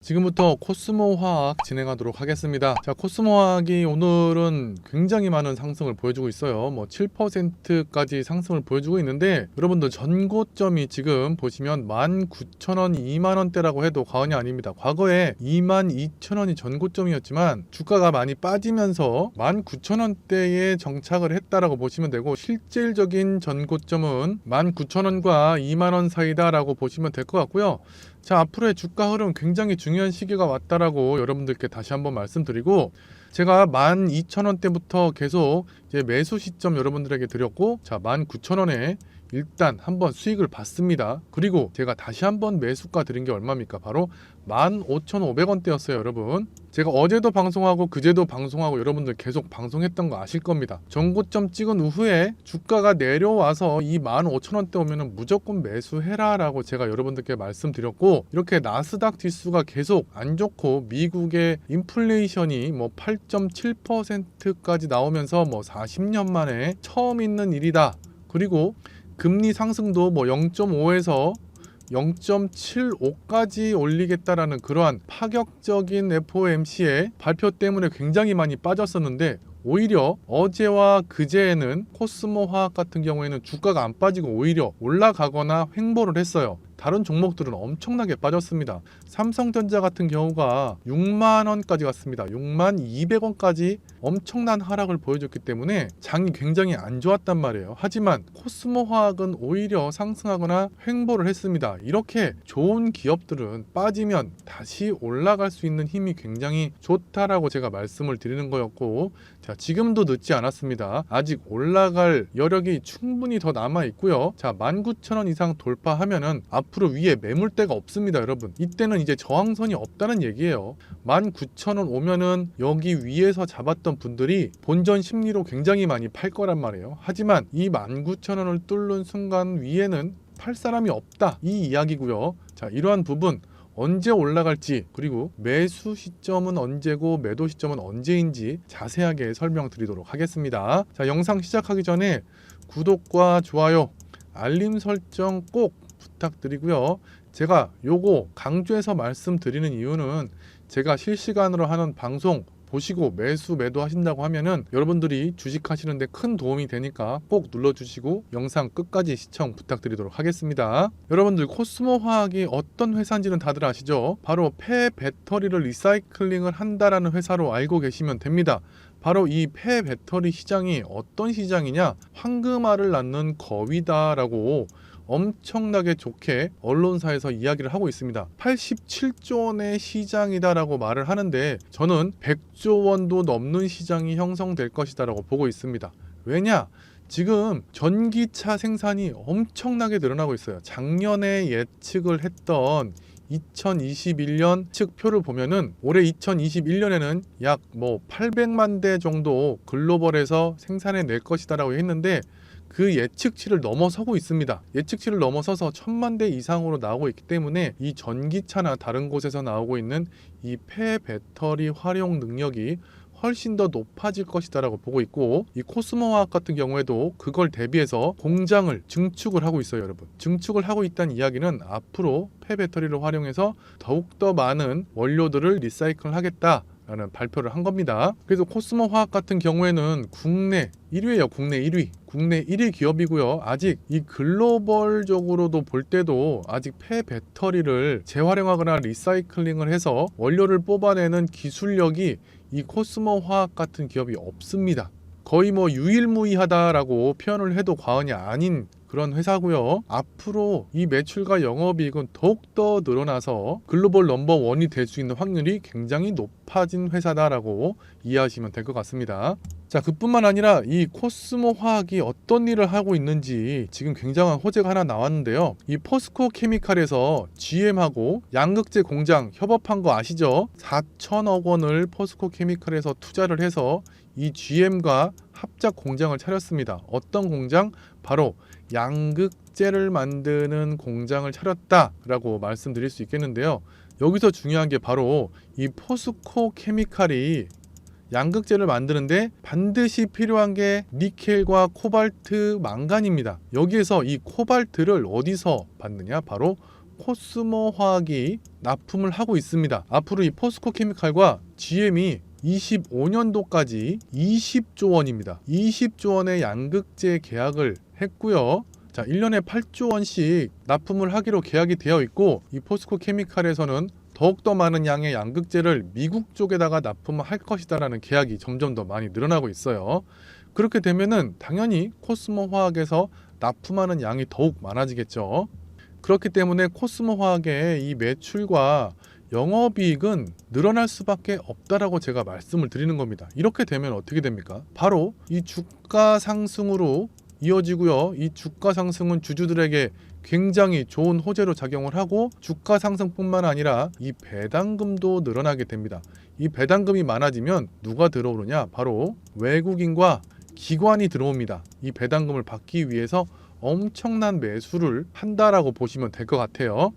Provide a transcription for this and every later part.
지금부터 코스모 화학 진행하도록 하겠습니다. 자, 코스모 화학이 오늘은 굉장히 많은 상승을 보여주고 있어요. 7%까지 상승을 보여주고 있는데, 여러분들 전고점이 지금 보시면 19,000원, 20,000원대라고 해도 과언이 아닙니다. 과거에 22,000원이 전고점이었지만 주가가 많이 빠지면서 19,000원대에 정착을 했다라고 보시면 되고, 실질적인 전고점은 19,000원과 20,000원 사이다라고 보시면 될 것 같고요. 자, 앞으로의 주가 흐름 굉장히 중요한 시기가 왔다라고 여러분들께 다시 한번 말씀드리고, 제가 12,000원대부터 계속 이제 매수 시점 여러분들에게 드렸고, 자, 19,000원에 일단 한번 수익을 봤습니다. 그리고 제가 다시 한번 매수가 드린 게 얼마입니까? 바로 15,500원대였어요, 여러분. 제가 어제도 방송하고 그제도 방송하고 여러분들 계속 방송했던 거 아실 겁니다. 전고점 찍은 후에 주가가 내려와서 이 15,000원대 오면은 무조건 매수해라 라고 제가 여러분들께 말씀드렸고, 이렇게 나스닥 지수가 계속 안 좋고 미국의 인플레이션이 8.7%까지 나오면서 40년 만에 처음 있는 일이다. 그리고 금리 상승도 0.5에서 0.75까지 올리겠다라는 그러한 파격적인 FOMC의 발표 때문에 굉장히 많이 빠졌었는데, 오히려 어제와 그제에는 코스모 화학 같은 경우에는 주가가 안 빠지고 오히려 올라가거나 횡보를 했어요. 다른 종목들은 엄청나게 빠졌습니다. 삼성전자 같은 경우가 6만원까지 갔습니다. 62,200원까지 엄청난 하락을 보여줬기 때문에 장이 굉장히 안 좋았단 말이에요. 하지만 코스모 화학은 오히려 상승하거나 횡보를 했습니다. 이렇게 좋은 기업들은 빠지면 다시 올라갈 수 있는 힘이 굉장히 좋다라고 제가 말씀을 드리는 거였고, 자, 지금도 늦지 않았습니다. 아직 올라갈 여력이 충분히 더 남아 있고요. 자, 19,000원 이상 돌파하면은 앞으로 위에 매물대가 없습니다, 여러분. 이때는 이제 저항선이 없다는 얘기예요. 19,000원 오면은 여기 위에서 잡았던 분들이 본전 심리로 굉장히 많이 팔 거란 말이에요. 하지만 이 19,000원을 뚫는 순간 위에는 팔 사람이 없다, 이 이야기고요. 자, 이러한 부분 언제 올라갈지, 그리고 매수 시점은 언제고 매도 시점은 언제인지 자세하게 설명드리도록 하겠습니다. 자, 영상 시작하기 전에 구독과 좋아요, 알림 설정 꼭 부탁드리고요. 제가 요거 강조해서 말씀드리는 이유는, 제가 실시간으로 하는 방송 보시고 매수 매도 하신다고 하면은 여러분들이 주식 하시는데 큰 도움이 되니까 꼭 눌러주시고 영상 끝까지 시청 부탁드리도록 하겠습니다. 여러분들, 코스모 화학이 어떤 회사인지는 다들 아시죠? 바로 폐배터리를 리사이클링을 한다라는 회사로 알고 계시면 됩니다. 바로 이 폐배터리 시장이 어떤 시장이냐, 황금알을 낳는 거위다라고 엄청나게 좋게 언론사에서 이야기를 하고 있습니다. 87조 원의 시장이다라고 말을 하는데, 저는 100조 원도 넘는 시장이 형성될 것이다라고 보고 있습니다. 왜냐? 지금 전기차 생산이 엄청나게 늘어나고 있어요. 작년에 예측을 했던 2021년 측표를 보면은 올해 2021년에는 약 800만 대 정도 글로벌에서 생산해 낼 것이다라고 했는데, 그 예측치를 넘어서고 있습니다. 예측치를 넘어서서 1,000만 대 이상으로 나오고 있기 때문에 이 전기차나 다른 곳에서 나오고 있는 이 폐배터리 활용 능력이 훨씬 더 높아질 것이다라고 보고 있고, 이 코스모 화학 같은 경우에도 그걸 대비해서 공장을 증축을 하고 있어요, 여러분. 증축을 하고 있다는 이야기는 앞으로 폐배터리를 활용해서 더욱더 많은 원료들을 리사이클 하겠다 라는 발표를 한 겁니다. 그래서 코스모 화학 같은 경우에는 국내 1위예요. 국내 1위. 국내 1위 기업이고요. 아직 이 글로벌적으로도 볼 때도 아직 폐배터리를 재활용하거나 리사이클링을 해서 원료를 뽑아내는 기술력이 이 코스모 화학 같은 기업이 없습니다. 거의 유일무이하다라고 표현을 해도 과언이 아닌 그런 회사고요. 앞으로 이 매출과 영업이익은 더욱더 늘어나서 글로벌 넘버원이 될 수 있는 확률이 굉장히 높아진 회사다라고 이해하시면 될 것 같습니다. 자, 그뿐만 아니라 이 코스모 화학이 어떤 일을 하고 있는지 지금 굉장한 호재가 하나 나왔는데요. 이 포스코 케미칼에서 GM하고 양극재 공장 협업한 거 아시죠? 4천억 원을 포스코 케미칼에서 투자를 해서 이 GM과 합작 공장을 차렸습니다. 어떤 공장? 바로 양극재를 만드는 공장을 차렸다라고 말씀드릴 수 있겠는데요. 여기서 중요한 게 바로 이 포스코 케미칼이 양극재를 만드는데 반드시 필요한 게 니켈과 코발트, 망간입니다. 여기에서 이 코발트를 어디서 받느냐? 바로 코스모 화학이 납품을 하고 있습니다. 앞으로 이 포스코 케미칼과 GM이 25년도까지 20조 원입니다. 20조 원의 양극재 계약을 했고요. 자, 1년에 8조 원씩 납품을 하기로 계약이 되어 있고, 이 포스코 케미칼에서는 더욱더 많은 양의 양극재를 미국 쪽에다가 납품을 할 것이다라는 계약이 점점 더 많이 늘어나고 있어요. 그렇게 되면은 당연히 코스모 화학에서 납품하는 양이 더욱 많아지겠죠. 그렇기 때문에 코스모 화학의 이 매출과 영업이익은 늘어날 수밖에 없다라고 제가 말씀을 드리는 겁니다. 이렇게 되면 어떻게 됩니까? 바로 이 주가 상승으로 이어지고요. 이 주가 상승은 주주들에게 굉장히 좋은 호재로 작용을 하고, 주가 상승뿐만 아니라 이 배당금도 늘어나게 됩니다. 이 배당금이 많아지면 누가 들어오느냐? 바로 외국인과 기관이 들어옵니다. 이 배당금을 받기 위해서 엄청난 매수를 한다라고 보시면 될 것 같아요.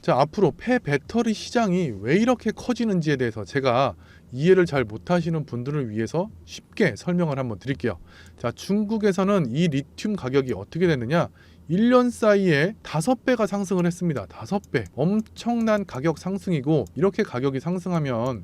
자, 앞으로 폐배터리 시장이 왜 이렇게 커지는지에 대해서 제가 이해를 잘 못하시는 분들을 위해서 쉽게 설명을 한번 드릴게요. 자, 중국에서는 이 리튬 가격이 어떻게 됐느냐? 1년 사이에 5배가 상승을 했습니다. 5배. 엄청난 가격 상승이고, 이렇게 가격이 상승하면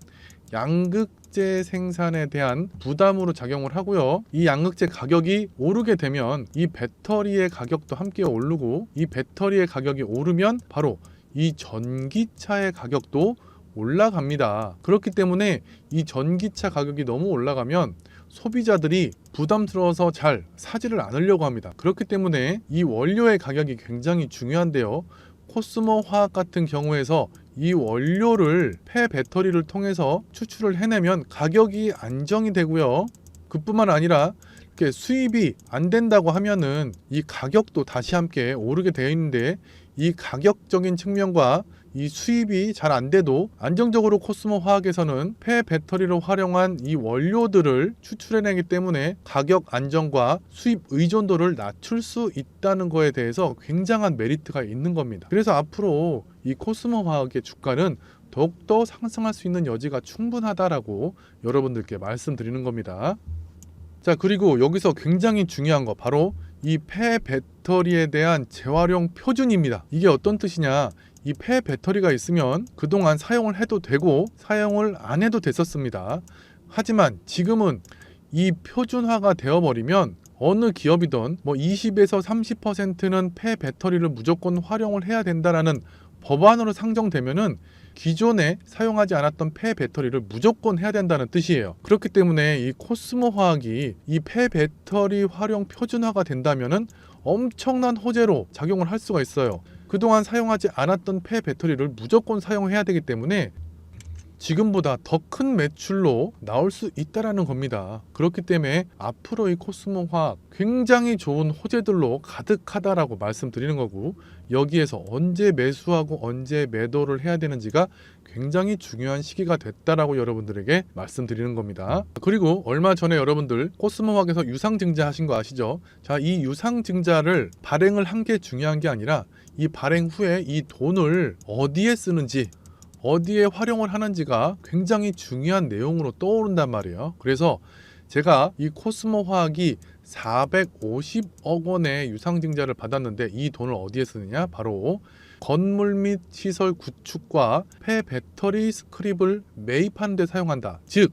양극재 생산에 대한 부담으로 작용을 하고요. 이 양극재 가격이 오르게 되면 이 배터리의 가격도 함께 오르고, 이 배터리의 가격이 오르면 바로 이 전기차의 가격도 올라갑니다. 그렇기 때문에 이 전기차 가격이 너무 올라가면 소비자들이 부담스러워서 잘 사지를 않으려고 합니다. 그렇기 때문에 이 원료의 가격이 굉장히 중요한데요. 코스모 화학 같은 경우에서 이 원료를 폐배터리를 통해서 추출을 해내면 가격이 안정이 되고요. 그뿐만 아니라 이렇게 수입이 안 된다고 하면은 이 가격도 다시 함께 오르게 되어 있는데, 이 가격적인 측면과 이 수입이 잘 안 돼도 안정적으로 코스모 화학에서는 폐배터리를 활용한 이 원료들을 추출해내기 때문에 가격 안정과 수입 의존도를 낮출 수 있다는 거에 대해서 굉장한 메리트가 있는 겁니다. 그래서 앞으로 이 코스모 화학의 주가는 더욱더 상승할 수 있는 여지가 충분하다라고 여러분들께 말씀드리는 겁니다. 자, 그리고 여기서 굉장히 중요한 거, 바로 이 폐배터리에 대한 재활용 표준입니다. 이게 어떤 뜻이냐? 이 폐배터리가 있으면 그동안 사용을 해도 되고 사용을 안 해도 됐었습니다. 하지만 지금은 이 표준화가 되어버리면 어느 기업이든 뭐 20에서 30%는 폐배터리를 무조건 활용을 해야 된다라는 법안으로 상정되면은 기존에 사용하지 않았던 폐배터리를 무조건 해야 된다는 뜻이에요. 그렇기 때문에 이 코스모 화학이 이 폐배터리 활용 표준화가 된다면은 엄청난 호재로 작용을 할 수가 있어요. 그동안 사용하지 않았던 폐배터리를 무조건 사용해야 되기 때문에 지금보다 더 큰 매출로 나올 수 있다라는 겁니다. 그렇기 때문에 앞으로 이 코스모 화학 굉장히 좋은 호재들로 가득하다라고 말씀드리는 거고, 여기에서 언제 매수하고 언제 매도를 해야 되는지가 굉장히 중요한 시기가 됐다라고 여러분들에게 말씀드리는 겁니다. 그리고 얼마 전에 여러분들 코스모 화학에서 유상증자 하신 거 아시죠? 자, 이 유상증자를 발행을 한 게 중요한 게 아니라 이 발행 후에 이 돈을 어디에 쓰는지, 어디에 활용을 하는지가 굉장히 중요한 내용으로 떠오른단 말이에요. 그래서 제가 이 코스모 화학이 450억 원의 유상증자를 받았는데, 이 돈을 어디에 쓰느냐? 바로 건물 및 시설 구축과 폐배터리 스크립을 매입하는 데 사용한다. 즉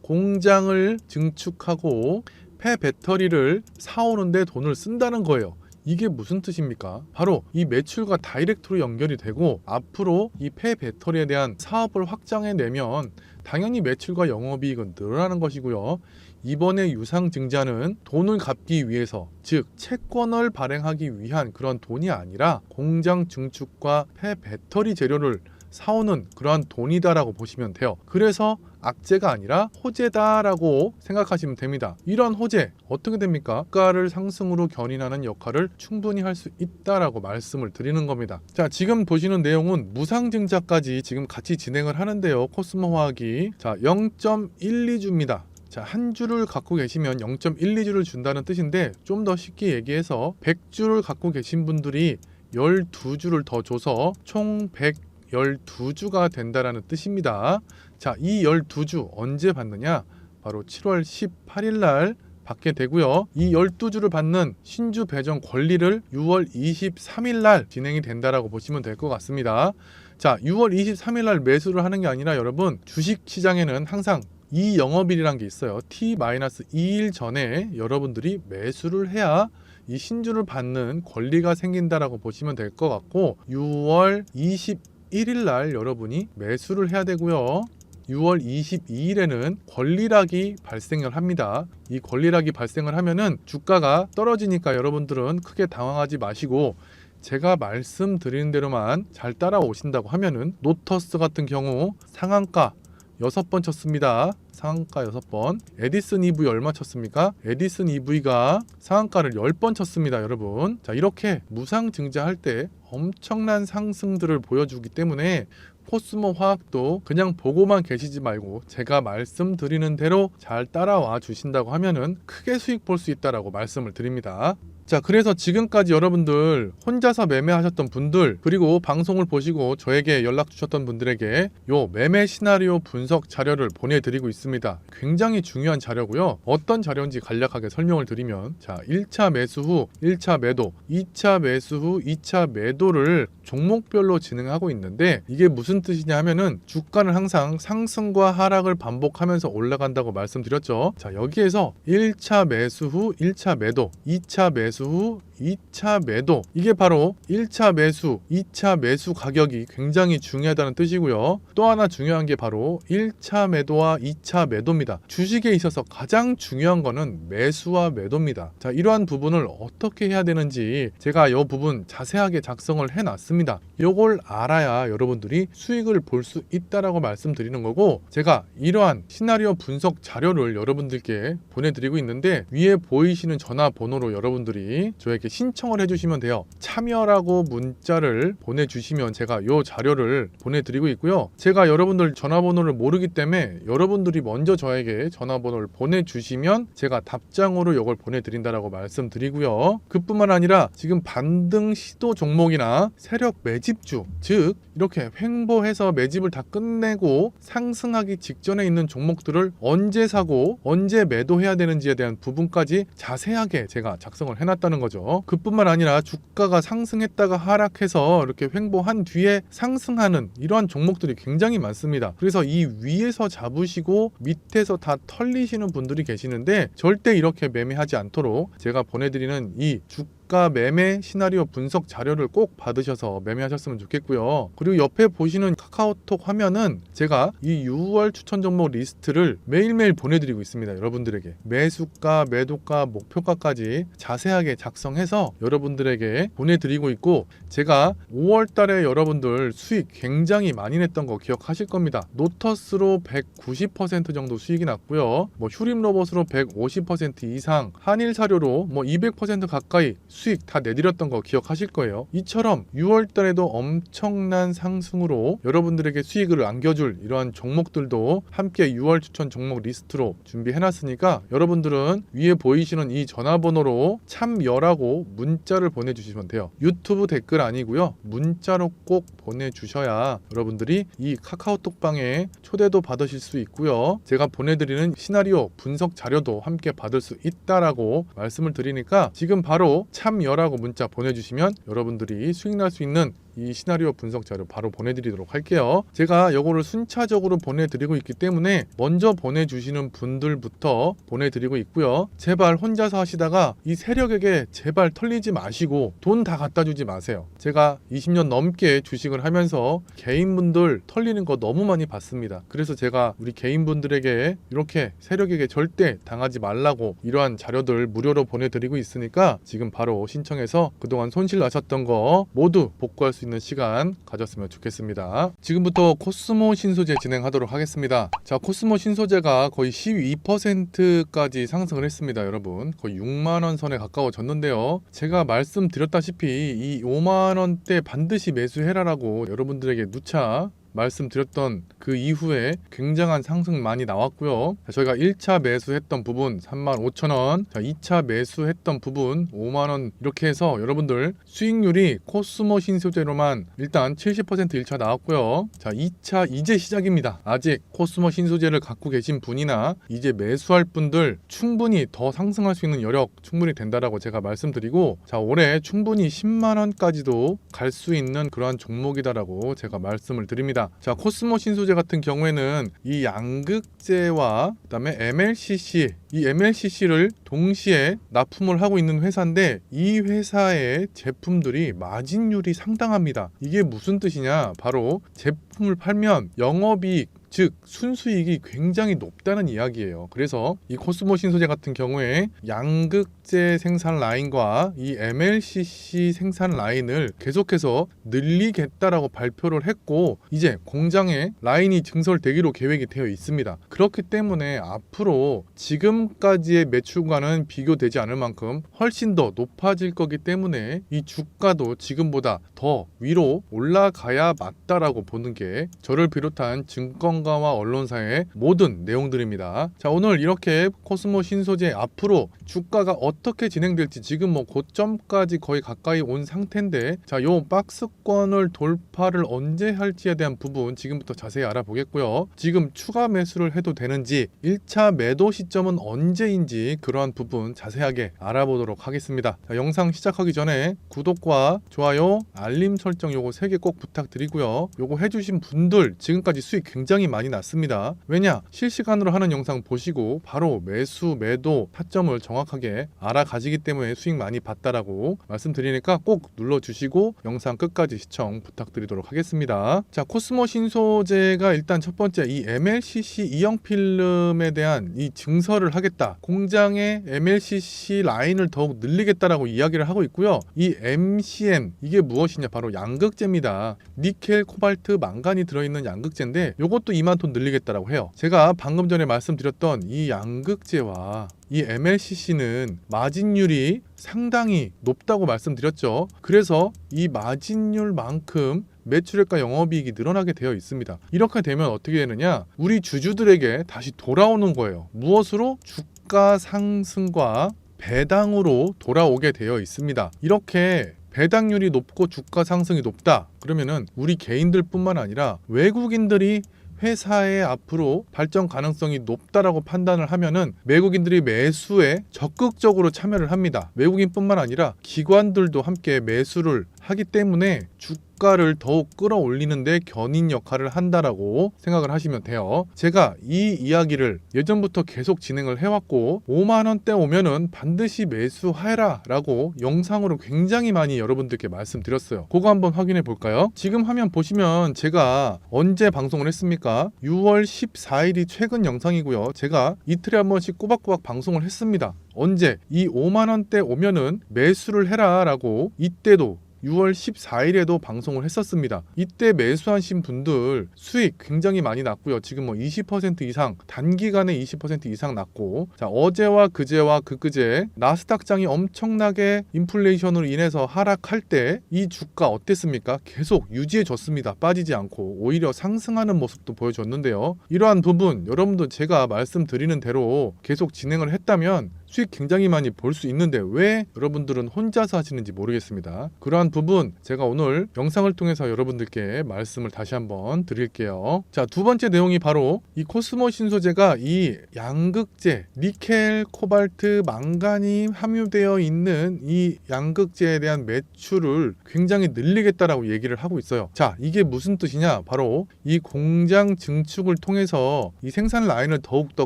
공장을 증축하고 폐배터리를 사오는 데 돈을 쓴다는 거예요. 이게 무슨 뜻입니까? 바로 이 매출과 다이렉트로 연결이 되고, 앞으로 이 폐배터리에 대한 사업을 확장해내면 당연히 매출과 영업이익은 늘어나는 것이고요. 이번에 유상증자는 돈을 갚기 위해서, 즉 채권을 발행하기 위한 그런 돈이 아니라 공장 증축과 폐배터리 재료를 사오는 그러한 돈이다라고 보시면 돼요. 그래서 악재가 아니라 호재다라고 생각하시면 됩니다. 이런 호재 어떻게 됩니까? 주가를 상승으로 견인하는 역할을 충분히 할 수 있다라고 말씀을 드리는 겁니다. 자, 지금 보시는 내용은 무상증자까지 지금 같이 진행을 하는데요. 코스모 화학이 자 0.12주입니다. 자, 한 주를 갖고 계시면 0.12주를 준다는 뜻인데, 좀 더 쉽게 얘기해서 100주를 갖고 계신 분들이 12주를 더 줘서 총 112주가 된다라는 뜻입니다. 자, 이 12주 언제 받느냐? 바로 7월 18일 날 받게 되고요. 이 12주를 받는 신주 배정 권리를 6월 23일 날 진행이 된다라고 보시면 될 것 같습니다. 자, 6월 23일 날 매수를 하는 게 아니라 여러분 주식 시장에는 항상 이 영업일이란 게 있어요. T-2일 전에 여러분들이 매수를 해야 이 신주를 받는 권리가 생긴다라고 보시면 될 것 같고 6월 21일 날 여러분이 매수를 해야 되고요. 6월 22일에는 권리락이 발생을 합니다. 이 권리락이 발생을 하면은 주가가 떨어지니까 여러분들은 크게 당황하지 마시고 제가 말씀드리는 대로만 잘 따라오신다고 하면은 노터스 같은 경우 상한가 6번 쳤습니다. 상한가 6번. 에디슨 EV 얼마 쳤습니까? 에디슨 EV가 상한가를 10번 쳤습니다, 여러분. 자, 이렇게 무상증자할 때 엄청난 상승들을 보여주기 때문에 코스모 화학도 그냥 보고만 계시지 말고 제가 말씀드리는 대로 잘 따라와 주신다고 하면은 크게 수익 볼 수 있다라고 말씀을 드립니다. 자, 그래서 지금까지 여러분들 혼자서 매매하셨던 분들 그리고 방송을 보시고 저에게 연락 주셨던 분들에게 요 매매 시나리오 분석 자료를 보내드리고 있습니다. 굉장히 중요한 자료고요. 어떤 자료인지 간략하게 설명을 드리면 자, 1차 매수 후 1차 매도, 2차 매수 후 2차 매도를 종목별로 진행하고 있는데 이게 무슨 뜻이냐 하면은 주가는 항상 상승과 하락을 반복하면서 올라간다고 말씀드렸죠. 자, 여기에서 1차 매수 후 1차 매도, 2차 매수 후 2차 매도, 이게 바로 1차 매수, 2차 매수 가격이 굉장히 중요하다는 뜻이고요. 또 하나 중요한 게 바로 1차 매도와 2차 매도입니다. 주식에 있어서 가장 중요한 거는 매수와 매도입니다. 자, 이러한 부분을 어떻게 해야 되는지 제가 이 부분 자세하게 작성을 해놨습니다. 요걸 알아야 여러분들이 수익을 볼 수 있다라고 말씀드리는 거고, 제가 이러한 시나리오 분석 자료를 여러분들께 보내드리고 있는데 위에 보이시는 전화번호로 여러분들이 저에게 신청을 해주시면 돼요. 참여라고 문자를 보내주시면 제가 이 자료를 보내드리고 있고요. 제가 여러분들 전화번호를 모르기 때문에 여러분들이 먼저 저에게 전화번호를 보내주시면 제가 답장으로 이걸 보내드린다라고 말씀드리고요. 그뿐만 아니라 지금 반등 시도 종목이나 세력 매집주, 즉 이렇게 횡보해서 매집을 다 끝내고 상승하기 직전에 있는 종목들을 언제 사고 언제 매도해야 되는지에 대한 부분까지 자세하게 제가 작성을 해놨다는 거죠. 그뿐만 아니라 주가가 상승했다가 하락해서 이렇게 횡보한 뒤에 상승하는 이러한 종목들이 굉장히 많습니다. 그래서 이 위에서 잡으시고 밑에서 다 털리시는 분들이 계시는데 절대 이렇게 매매하지 않도록 제가 보내드리는 이 주가 매매 시나리오 분석 자료를 꼭 받으셔서 매매하셨으면 좋겠고요. 그리고 옆에 보시는 카카오톡 화면은 제가 이 6월 추천 종목 리스트를 매일매일 보내드리고 있습니다. 여러분들에게 매수가, 매도가, 목표가까지 자세하게 작성해서 여러분들에게 보내드리고 있고, 제가 5월 달에 여러분들 수익 굉장히 많이 냈던 거 기억하실 겁니다. 노터스로 190% 정도 수익이 났고요. 뭐 휴림 로봇으로 150% 이상, 한일 사료로 뭐 200% 가까이 수익 다 내드렸던 거 기억하실 거예요. 이처럼 6월 달에도 엄청난 상승으로 여러분들에게 수익을 안겨줄 이러한 종목들도 함께 6월 추천 종목 리스트로 준비해놨으니까 여러분들은 위에 보이시는 이 전화번호로 참여라고 문자를 보내주시면 돼요. 유튜브 댓글 아니고요. 문자로 꼭 보내주셔야 여러분들이 이 카카오톡 방에 초대도 받으실 수 있고요. 제가 보내드리는 시나리오 분석 자료도 함께 받을 수 있다라고 말씀을 드리니까 지금 바로 참여라고 문자 보내주시면 여러분들이 수익 날 수 있는 이 시나리오 분석 자료 바로 보내드리도록 할게요. 제가 요거를 순차적으로 보내드리고 있기 때문에 먼저 보내주시는 분들부터 보내드리고 있고요. 제발 혼자서 하시다가 이 세력에게 제발 털리지 마시고 돈 다 갖다 주지 마세요. 제가 20년 넘게 주식을 하면서 개인분들 털리는 거 너무 많이 봤습니다. 그래서 제가 우리 개인분들에게 이렇게 세력에게 절대 당하지 말라고 이러한 자료들 무료로 보내드리고 있으니까 지금 바로 신청해서 그동안 손실 나셨던 거 모두 복구할 수 있는 시간 가졌으면 좋겠습니다. 지금부터 코스모 신소재 진행하도록 하겠습니다. 자, 코스모 신소재가 거의 12%까지 상승을 했습니다. 여러분 거의 6만원 선에 가까워졌는데요. 제가 말씀드렸다시피 이 5만원대 반드시 매수해라라고 여러분들에게 누차 말씀드렸던 그 이후에 굉장한 상승 많이 나왔고요. 자, 저희가 1차 매수했던 부분 35,000원, 자 2차 매수했던 부분 5만원, 이렇게 해서 여러분들 수익률이 코스모 신소재로만 일단 70% 1차 나왔고요. 자 2차 이제 시작입니다. 아직 코스모 신소재를 갖고 계신 분이나 이제 매수할 분들 충분히 더 상승할 수 있는 여력 충분히 된다라고 제가 말씀드리고, 자 올해 충분히 10만원까지도 갈 수 있는 그러한 종목이다라고 제가 말씀을 드립니다. 자 코스모 신소재 같은 경우에는 이 양극재와 그다음에 MLCC, 이 MLCC를 동시에 납품을 하고 있는 회사인데 이 회사의 제품들이 마진율이 상당합니다. 이게 무슨 뜻이냐, 바로 제품을 팔면 영업이익, 즉 순수익이 굉장히 높다는 이야기예요. 그래서 이 코스모 신소재 같은 경우에 양극재 생산 라인과 이 MLCC 생산 라인을 계속해서 늘리겠다라고 발표를 했고, 이제 공장에 라인이 증설되기로 계획이 되어 있습니다. 그렇기 때문에 앞으로 지금까지의 매출과는 비교되지 않을 만큼 훨씬 더 높아질 거기 때문에 이 주가도 지금보다 더 위로 올라가야 맞다라고 보는 게 저를 비롯한 증권가와 언론사의 모든 내용들입니다. 자 오늘 이렇게 코스모 신소재 앞으로 주가가 어떻게 진행될지, 지금 뭐 고점까지 거의 가까이 온 상태인데, 자 요 박스권을 돌파를 언제 할지에 대한 부분 지금부터 자세히 알아보겠고요. 지금 추가 매수를 해도 되는지, 1차 매도 시점은 언제인지 그러한 부분 자세하게 알아보도록 하겠습니다. 자, 영상 시작하기 전에 구독과 좋아요, 알림 설정 요거 3개 꼭 부탁드리고요. 요거 해주신 분들 지금까지 수익 굉장히 많이 났습니다. 왜냐? 실시간으로 하는 영상 보시고 바로 매수, 매도, 타점을 정확하게 알아가시기 때문에 수익 많이 봤다라고 말씀드리니까 꼭 눌러주시고 영상 끝까지 시청 부탁드리도록 하겠습니다. 자, 코스모 신소재가 일단 첫 번째 이 MLCC 이형 필름에 대한 이 증설을 하겠다, 공장의 MLCC 라인을 더욱 늘리겠다라고 이야기를 하고 있고요. 이 MCM 이게 무엇이냐, 바로 양극재입니다. 니켈, 코발트, 망간이 들어있는 양극재인데 요것도 2만 톤 늘리겠다라고 해요. 제가 방금 전에 말씀드렸던 이 양극재와 이 MLCC는 마진율이 상당히 높다고 말씀드렸죠. 그래서 이 마진율만큼 매출액과 영업이익이 늘어나게 되어 있습니다. 이렇게 되면 어떻게 되느냐, 우리 주주들에게 다시 돌아오는 거예요. 무엇으로? 주가 상승과 배당으로 돌아오게 되어 있습니다. 이렇게 배당률이 높고 주가 상승이 높다 그러면은 우리 개인들 뿐만 아니라 외국인들이 회사의 앞으로 발전 가능성이 높다라고 판단을 하면은 외국인들이 매수에 적극적으로 참여를 합니다. 외국인뿐만 아니라 기관들도 함께 매수를 하기 때문에 주가를 더욱 끌어올리는데 견인 역할을 한다라고 생각을 하시면 돼요. 제가 이 이야기를 예전부터 계속 진행을 해왔고 5만원대 오면은 반드시 매수해라 라고 영상으로 굉장히 많이 여러분들께 말씀드렸어요. 그거 한번 확인해 볼까요? 지금 화면 보시면 제가 언제 방송을 했습니까? 6월 14일이 최근 영상이고요. 제가 이틀에 한 번씩 꼬박꼬박 방송을 했습니다. 언제? 이 5만원대 오면은 매수를 해라 라고 이때도 6월 14일에도 방송을 했었습니다. 이때 매수하신 분들 수익 굉장히 많이 났고요. 지금 뭐 20% 이상, 단기간에 20% 이상 났고, 자 어제와 그제와 그제 나스닥장이 엄청나게 인플레이션으로 인해서 하락할 때 이 주가 어땠습니까? 계속 유지해줬습니다. 빠지지 않고 오히려 상승하는 모습도 보여줬는데요. 이러한 부분 여러분도 제가 말씀드리는 대로 계속 진행을 했다면 수익 굉장히 많이 볼 수 있는데 왜 여러분들은 혼자서 하시는지 모르겠습니다. 그러한 부분 제가 오늘 영상을 통해서 여러분들께 말씀을 다시 한번 드릴게요. 자, 두 번째 내용이 바로 이 코스모 신소재가 이 양극재, 니켈, 코발트, 망간이 함유되어 있는 이 양극재에 대한 매출을 굉장히 늘리겠다라고 얘기를 하고 있어요. 자, 이게 무슨 뜻이냐? 바로 이 공장 증축을 통해서 이 생산 라인을 더욱더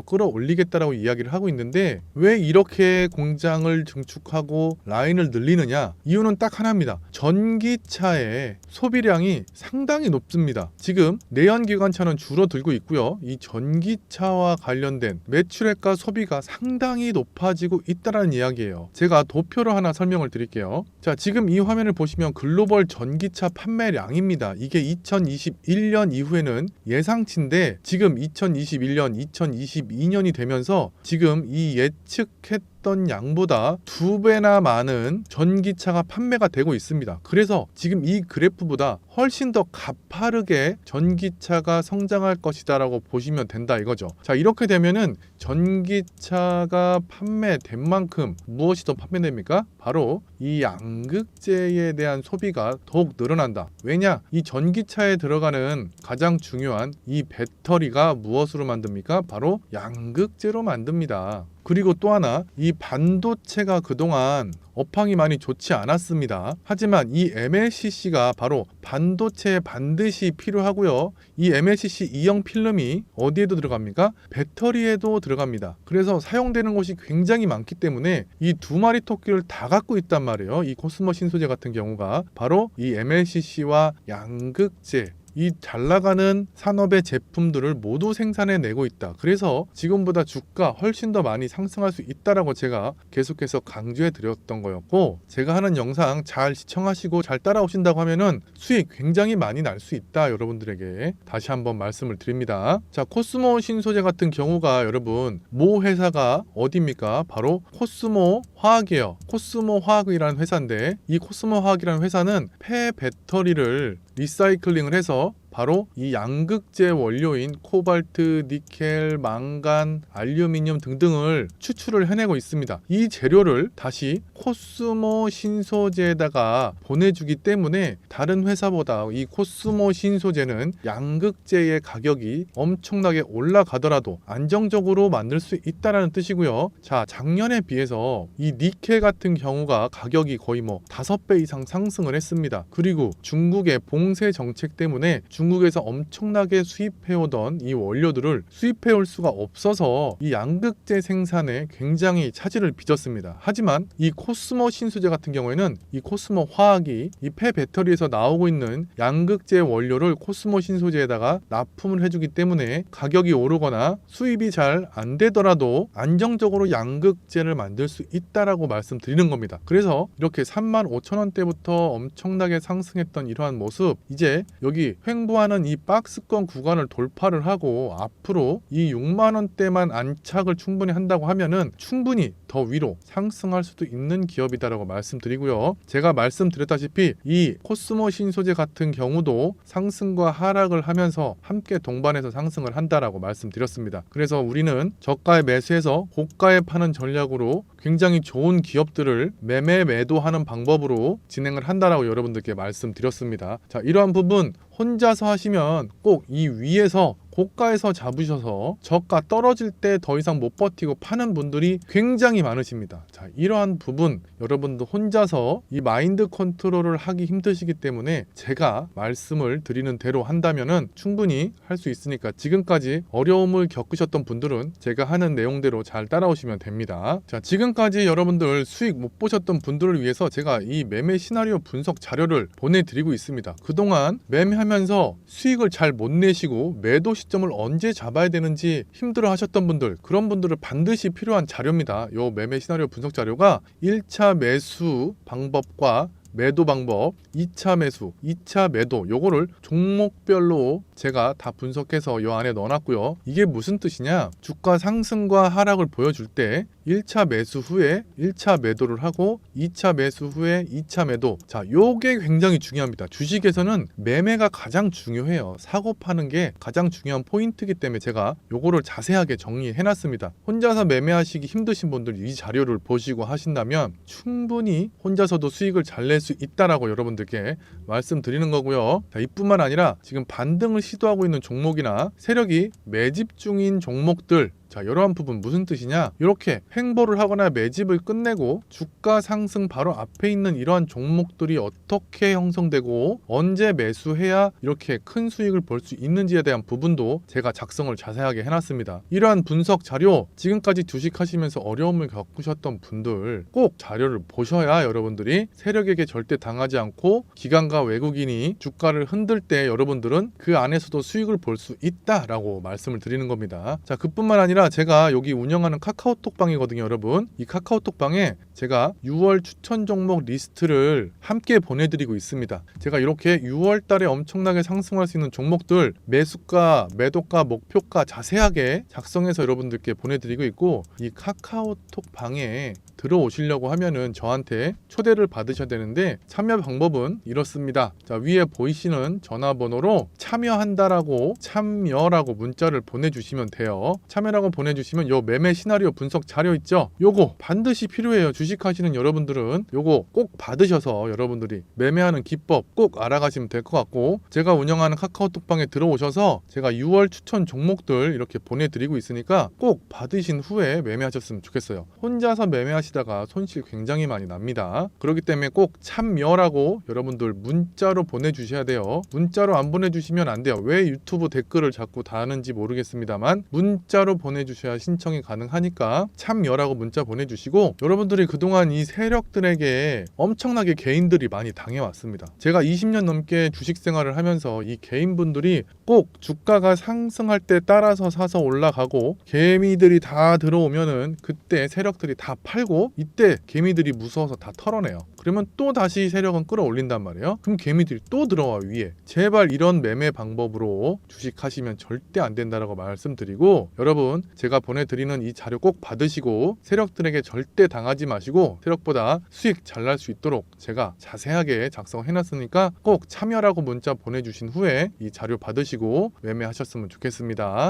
끌어올리겠다라고 이야기를 하고 있는데, 왜 이렇게 공장을 증축하고 라인을 늘리느냐? 이유는 딱 하나입니다. 전기차의 소비량이 상당히 높습니다. 지금 내연기관차는 줄어들고 있고요. 이 전기차와 관련된 매출액과 소비가 상당히 높아지고 있다는 이야기예요. 제가 도표로 하나 설명을 드릴게요. 자, 지금 이 화면을 보시면 글로벌 전기차 판매량입니다. 이게 2021년 이후에는 예상치인데 지금 2021년, 2022년이 되면서 지금 이 예측했던 양보다 2배나 많은 전기차가 판매가 되고 있습니다. 그래서 지금 이 그래프보다 훨씬 더 가파르게 전기차가 성장할 것이다라고 보시면 된다 이거죠. 자, 이렇게 되면은 전기차가 판매된 만큼 무엇이 더 판매됩니까? 바로 이 양극재에 대한 소비가 더욱 늘어난다. 왜냐? 이 전기차에 들어가는 가장 중요한 이 배터리가 무엇으로 만듭니까? 바로 양극재로 만듭니다. 그리고 또 하나, 이 반도체가 그동안 업황이 많이 좋지 않았습니다. 하지만 이 MLCC가 바로 반도체에 반드시 필요하고요. 이 MLCC E형 필름이 어디에도 들어갑니까? 배터리에도 들어갑니다. 그래서 사용되는 곳이 굉장히 많기 때문에 이 두 마리 토끼를 다 갖고 있단 말이에요. 이 코스모 신소재 같은 경우가 바로 이 MLCC와 양극재, 이 잘 나가는 산업의 제품들을 모두 생산해내고 있다. 그래서 지금보다 주가 훨씬 더 많이 상승할 수 있다라고 제가 계속해서 강조해 드렸던 거였고, 제가 하는 영상 잘 시청하시고 잘 따라오신다고 하면은 수익 굉장히 많이 날 수 있다. 여러분들에게 다시 한번 말씀을 드립니다. 자, 코스모 신소재 같은 경우가 여러분 모 회사가 어디입니까? 바로 코스모 화학이에요. 코스모 화학이라는 회사인데, 이 코스모 화학이라는 회사는 폐 배터리를 리사이클링을 해서 바로 이 양극재 원료인 코발트, 니켈, 망간, 알루미늄 등등을 추출을 해내고 있습니다. 이 재료를 다시 코스모 신소재에다가 보내주기 때문에 다른 회사보다 이 코스모 신소재는 양극재의 가격이 엄청나게 올라가더라도 안정적으로 만들 수 있다는 뜻이고요. 자, 작년에 비해서 이 니켈 같은 경우가 가격이 거의 5배 이상 상승을 했습니다. 그리고 중국의 봉쇄 정책 때문에 중국에서 엄청나게 수입해오던 이 원료들을 수입해올 수가 없어서 이 양극재 생산에 굉장히 차질을 빚었습니다. 하지만 이 코스모 신소재 같은 경우에는 이 코스모 화학이 이 폐 배터리에서 나오고 있는 양극재 원료를 코스모 신소재에다가 납품을 해주기 때문에 가격이 오르거나 수입이 잘 안 되더라도 안정적으로 양극재를 만들 수 있다라고 말씀드리는 겁니다. 그래서 이렇게 35,000원대부터 엄청나게 상승했던 이러한 모습, 이제 여기 횡보하는 이 박스권 구간을 돌파를 하고 앞으로 이 6만원대만 안착을 충분히 한다고 하면은 충분히 더 위로 상승할 수도 있는 기업이다라고 말씀드리고요. 제가 말씀드렸다시피 이 코스모 신소재 같은 경우도 상승과 하락을 하면서 함께 동반해서 상승을 한다라고 말씀드렸습니다. 그래서 우리는 저가에 매수해서 고가에 파는 전략으로 굉장히 좋은 기업들을 매도하는 방법으로 진행을 한다라고 여러분들께 말씀드렸습니다. 자, 이러한 부분 혼자서 하시면 꼭 이 위에서 고가에서 잡으셔서 저가 떨어질 때 더 이상 못 버티고 파는 분들이 굉장히 많으십니다. 자, 이러한 부분 여러분도 혼자서 이 마인드 컨트롤을 하기 힘드시기 때문에 제가 말씀을 드리는 대로 한다면은 충분히 할 수 있으니까 지금까지 어려움을 겪으셨던 분들은 제가 하는 내용대로 잘 따라오시면 됩니다. 자, 지금까지 여러분들 수익 못 보셨던 분들을 위해서 제가 이 매매 시나리오 분석 자료를 보내드리고 있습니다. 그동안 매매하면서 수익을 잘 못 내시고 매도 시점을 언제 잡아야 되는지 힘들어 하셨던 분들, 그런 분들은 반드시 필요한 자료입니다. 요 매매 시나리오 분석 자료가 1차 매수 방법과 매도 방법, 2차 매수, 2차 매도, 요거를 종목별로 제가 다 분석해서 요 안에 넣어놨고요. 이게 무슨 뜻이냐? 주가 상승과 하락을 보여줄 때 1차 매수 후에 1차 매도를 하고 2차 매수 후에 2차 매도. 자, 요게 굉장히 중요합니다. 주식에서는 매매가 가장 중요해요. 사고 파는 게 가장 중요한 포인트이기 때문에 제가 요거를 자세하게 정리해놨습니다. 혼자서 매매하시기 힘드신 분들 이 자료를 보시고 하신다면 충분히 혼자서도 수익을 잘 낼 수 있다라고 여러분들께 말씀드리는 거고요. 자, 이뿐만 아니라 지금 반등을 시도하고 있는 종목이나 세력이 매집 중인 종목들, 자, 이러한 부분 무슨 뜻이냐? 이렇게 횡보를 하거나 매집을 끝내고 주가 상승 바로 앞에 있는 이러한 종목들이 어떻게 형성되고 언제 매수해야 이렇게 큰 수익을 볼 수 있는지에 대한 부분도 제가 작성을 자세하게 해놨습니다. 이러한 분석 자료, 지금까지 주식하시면서 어려움을 겪으셨던 분들 꼭 자료를 보셔야 여러분들이 세력에게 절대 당하지 않고 기관과 외국인이 주가를 흔들 때 여러분들은 그 안에서도 수익을 볼 수 있다라고 말씀을 드리는 겁니다. 자, 그뿐만 아니라 제가 여기 운영하는 카카오톡방이거든요, 여러분. 이 카카오톡방에 제가 6월 추천 종목 리스트를 함께 보내드리고 있습니다. 제가 이렇게 6월 달에 엄청나게 상승할 수 있는 종목들 매수가, 매도가, 목표가 자세하게 작성해서 여러분들께 보내드리고 있고, 이 카카오톡 방에 들어오시려고 하면은 저한테 초대를 받으셔야 되는데 참여 방법은 이렇습니다. 자, 위에 보이시는 전화번호로 참여한다라고 참여라고 문자를 보내주시면 돼요. 참여라고 보내주시면 요 매매 시나리오 분석 자료 있죠? 요거 반드시 필요해요. 주식하시는 여러분들은 요거 꼭 받으셔서 여러분들이 매매하는 기법 꼭 알아가시면 될 것 같고, 제가 운영하는 카카오톡방에 들어오셔서 제가 6월 추천 종목들 이렇게 보내드리고 있으니까 꼭 받으신 후에 매매하셨으면 좋겠어요. 혼자서 매매하시다가 손실 굉장히 많이 납니다. 그렇기 때문에 꼭 참여라고 여러분들 문자로 보내주셔야 돼요. 문자로 안 보내주시면 안 돼요. 왜 유튜브 댓글을 자꾸 다는지 모르겠습니다만 문자로 보내주셔야 신청이 가능하니까 참여라고 문자 보내주시고, 여러분들이 그동안 이 세력들에게 엄청나게 개인들이 많이 당해왔습니다. 제가 20년 넘게 주식 생활을 하면서 이 개인분들이 꼭 주가가 상승할 때 따라서 사서 올라가고, 개미들이 다 들어오면은 그때 세력들이 다 팔고, 이때 개미들이 무서워서 다 털어내요. 그러면 또 다시 세력은 끌어올린단 말이에요. 그럼 개미들이 또 들어와 위에. 제발 이런 매매 방법으로 주식하시면 절대 안 된다라고 말씀드리고, 여러분 제가 보내드리는 이 자료 꼭 받으시고 세력들에게 절대 당하지 마시고 세력보다 수익 잘 날 수 있도록 제가 자세하게 작성해놨으니까 꼭 참여라고 문자 보내주신 후에 이 자료 받으시고 매매하셨으면 좋겠습니다.